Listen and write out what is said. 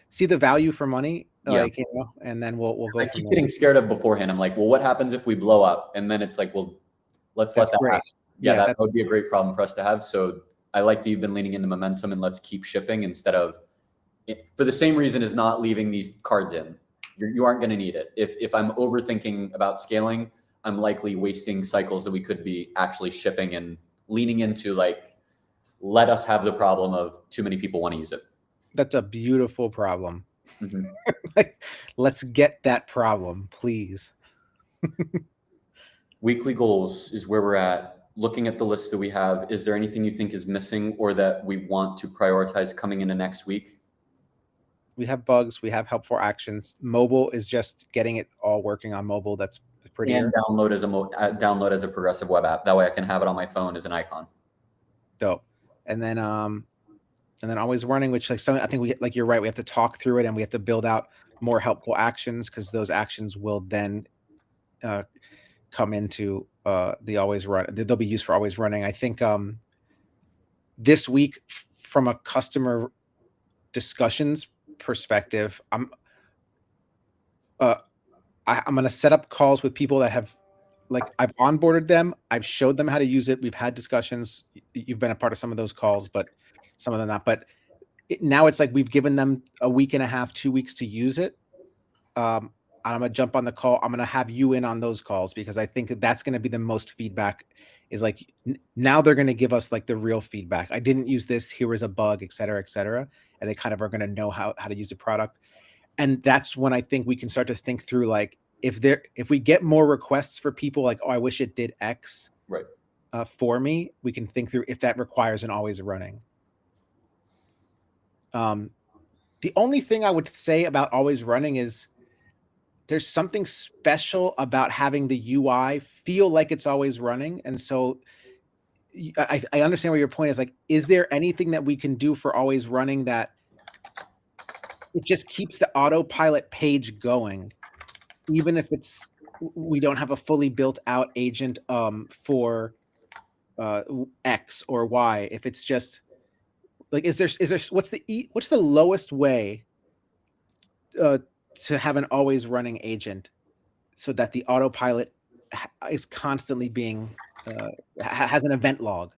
see the value for money, Yeah. like, and then we'll 'Cause go I from keep there. getting scared of beforehand. I'm like, well, what happens if we blow up? And then it's like, well, let's let That's that great. happen. Yeah, Yeah, that that's would be a great problem for us to have. So I like that you've been leaning into momentum and let's keep shipping instead of for the same reason as not leaving these cards in. You aren't going to need it. If I'm overthinking about scaling, I'm likely wasting cycles that we could be actually shipping and leaning into like, let us have the problem of too many people want to use it. that's a beautiful problem. Mhm. Like, let's get that problem, please. Weekly goals is where we're at. Looking at the list that we have, is there anything you think is missing or that we want to prioritize coming into next week? We have bugs, we have helpful actions. Mobile is just getting it all working on mobile. That's And prettier. download as a progressive web app. That way I can have it on my phone as an icon. Dope. And then always running, which like some I think we like you're right. We have to talk through it and we have to build out more helpful actions because those actions will then uh, come into the always run. They'll be used for always running. I think this week, from a customer discussions perspective, uh, I'm going to set up calls with people that have like I've onboarded them, I've showed them how to use it. We've had discussions. You've been a part of some of those calls, but some of them not. But now it's like we've given them a week and a half, 2 weeks to use it. I'm gonna jump on the call. I'm gonna have you in on those calls because I think that's gonna be the most feedback. Is like now they're gonna give us like the real feedback. I didn't use this. Here is a bug, et cetera, and they kind of are gonna know how to use the product. And that's when I think we can start to think through like if we get more requests for people like, oh, I wish it did X Right. for me, we can think through if that requires an always running. Um, the only thing I would say about always running is there's something special about having the UI feel like it's always running. And so I understand where your point is like, is there anything that we can do for always running that it just keeps the autopilot page going, even if we don't have a fully built out agent for X or Y, if it's just like, is there what's the lowest way uh, to have an always running agent so that the autopilot is constantly being has an event log?